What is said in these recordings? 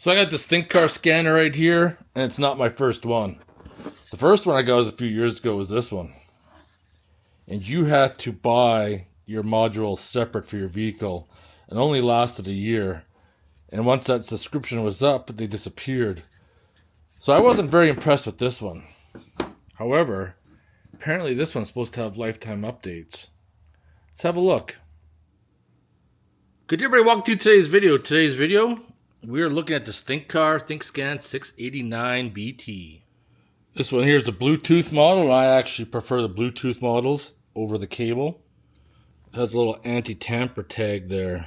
So I got this Thinkscar scanner right here, and it's not my first one. The first one I got was a few years ago was this one. And you had to buy your modules separate for your vehicle. It only lasted a year. And once that subscription was up, they disappeared. So I wasn't very impressed with this one. However, apparently this one's supposed to have lifetime updates. Let's have a look. Good day, everybody. Welcome to today's video. We are looking at this Thinkscar Thinkscan 689Bt. This one here is a Bluetooth model. I actually prefer the Bluetooth models over the cable. It has a little anti-tamper tag there.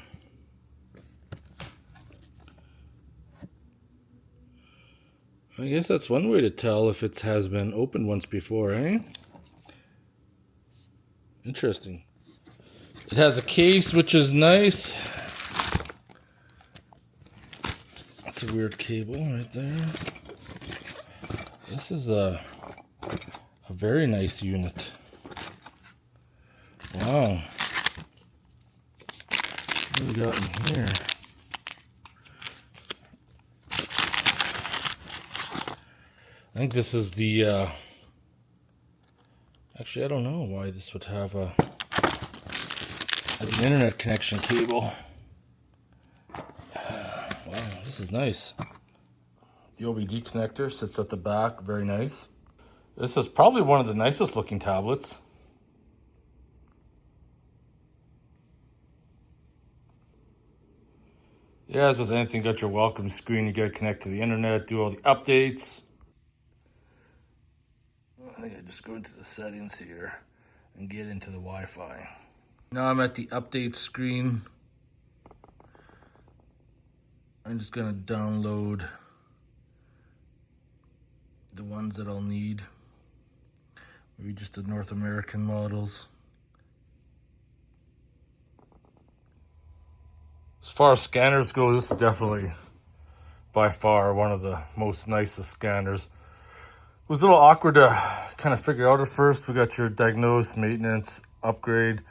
I guess that's one way to tell if it has been opened once before, eh? Interesting. It has a case, which is nice. That's a weird cable right there. This is a very nice unit. Wow. What do we got in here? I think this is the, actually I don't know why this would have an internet connection cable. Wow, this is nice. The OBD connector sits at the back, very nice. This is probably one of the nicest looking tablets. Yeah, as with anything, you got your welcome screen, you got to connect to the internet, do all the updates. I think I just go into the settings here and get into the Wi-Fi. Now I'm at the update screen. I'm just gonna download the ones that I'll need. Maybe just the North American models. As far as scanners go, this is definitely by far one of the most nicest scanners. It was a little awkward to kind of figure out at first. We got your diagnose, maintenance, upgrade.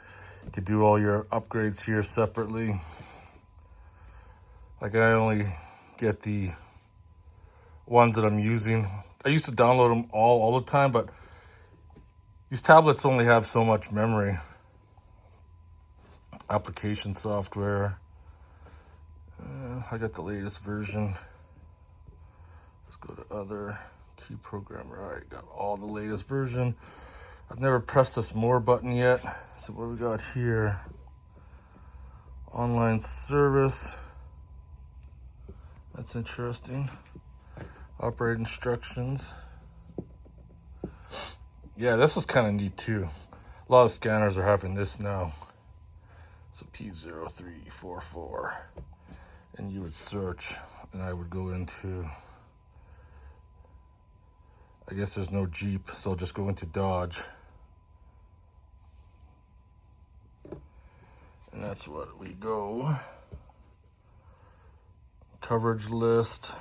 You could do all your upgrades here separately. Like I only get the ones that I'm using. I used to download them all the time, but these tablets only have so much memory. Application software. I got the latest version. Let's go to other. Key programmer. All right, got all the latest version. I've never pressed this more button yet. So what we got here? Online service. That's interesting. Operate instructions. Yeah, this is kind of neat too. A lot of scanners are having this now. So P0344. And you would search, and I would go into, I guess there's no Jeep, so I'll just go into Dodge. And that's what we go. Coverage list.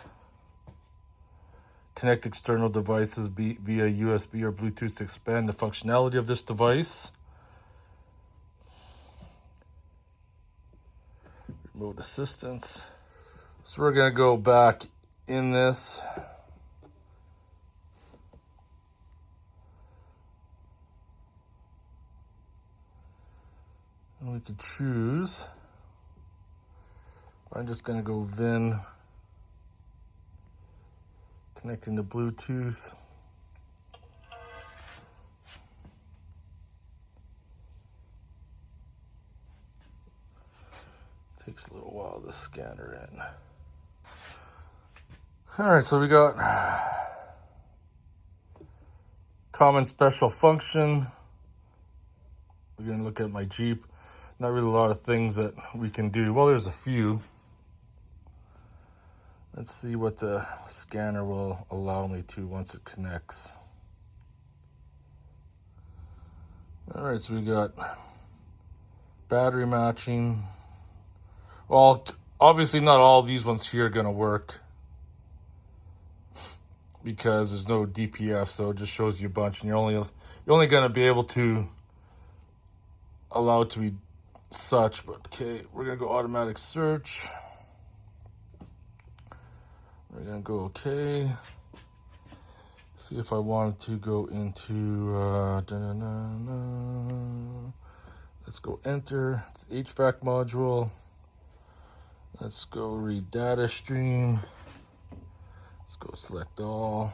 Connect external devices via USB or Bluetooth to expand the functionality of this device. Remote assistance. So we're going to go back in this. And we could choose. I'm just going to go VIN. Connecting to Bluetooth. Takes a little while to scan her in. All right, so we got common special function. We're going to look at my Jeep. Not really a lot of things that we can do. Well, there's a few. Let's see what the scanner will allow me to once it connects. All right, so we got battery matching. Well, obviously not all these ones here are going to work because there's no DPF, so it just shows you a bunch, and you're only going to be able to allow it to be such. But okay, we're going to go automatic search. We're gonna go okay. See if I wanted to go into let's go enter it's HVAC module. Let's go read data stream. Let's go select all.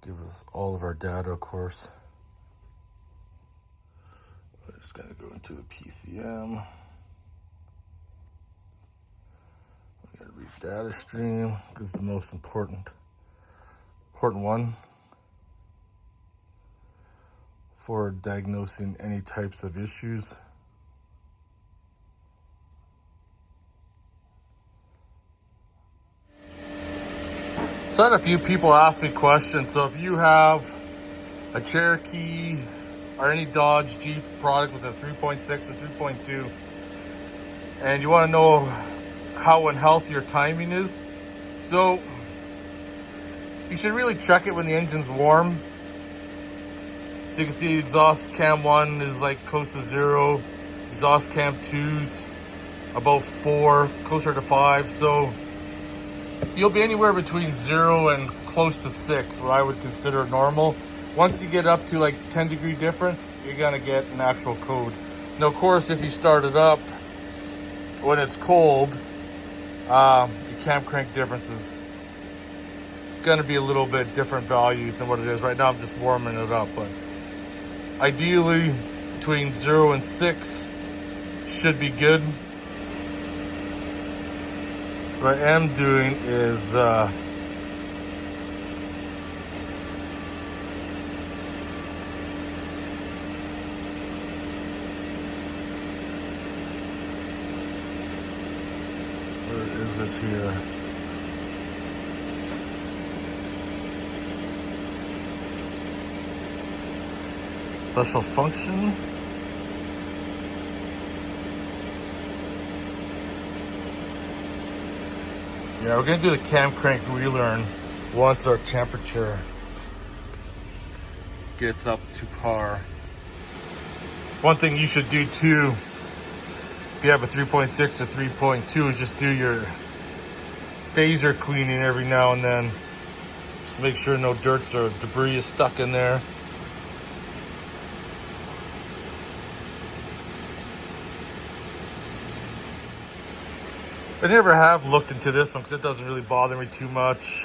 Give us all of our data, of course. We're just gonna go into the PCM. I'm gonna read data stream. This is the most important one for diagnosing any types of issues. So I had a few people ask me questions. So if you have a Cherokee or any Dodge Jeep product with a 3.6 or 3.2, and you want to know how unhealthy your timing is, so you should really check it when the engine's warm. So you can see exhaust cam 1 is like close to 0, exhaust cam 2's about 4, closer to 5. So you'll be anywhere between 0 and close to 6, what I would consider normal. Once you get up to like 10-degree difference, you're gonna get an actual code. Now, of course, if you start it up when it's cold, your cam crank difference is gonna be a little bit different values than what it is right now. I'm just warming it up, but ideally between 0 and 6 should be good. What I am doing is where is it here? Special function. Yeah, we're gonna do the cam crank relearn once our temperature gets up to par. One thing you should do too, if you have a 3.6 or 3.2, is just do your phaser cleaning every now and then. Just to make sure no dirt or debris is stuck in there. I never have looked into this one because it doesn't really bother me too much.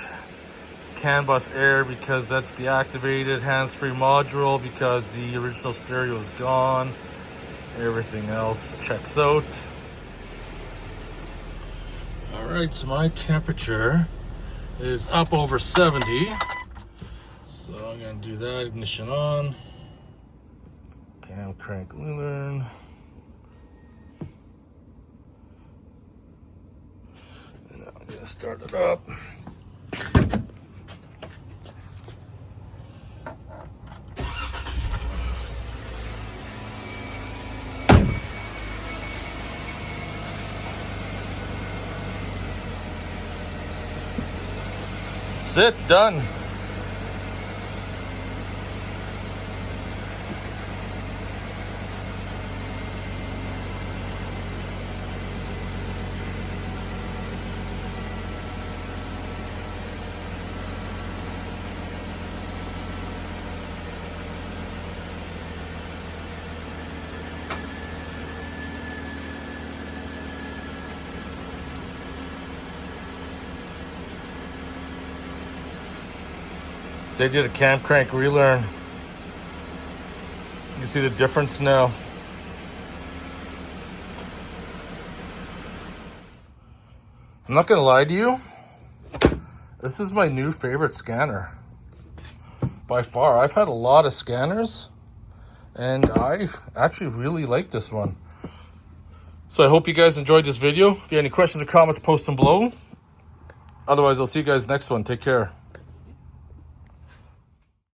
CAN bus air because that's deactivated. Hands-free module because the original stereo is gone. Everything else checks out. Alright, so my temperature is up over 70. So I'm going to do that. Ignition on. Cam crank relearn. I'm gonna start it up. That's it, done. So I did a cam crank relearn. You can see the difference now. I'm not gonna lie to you, this is my new favorite scanner. By far, I've had a lot of scanners and I actually really like this one. So I hope you guys enjoyed this video. If you have any questions or comments, post them below. Otherwise, I'll see you guys next one. Take care.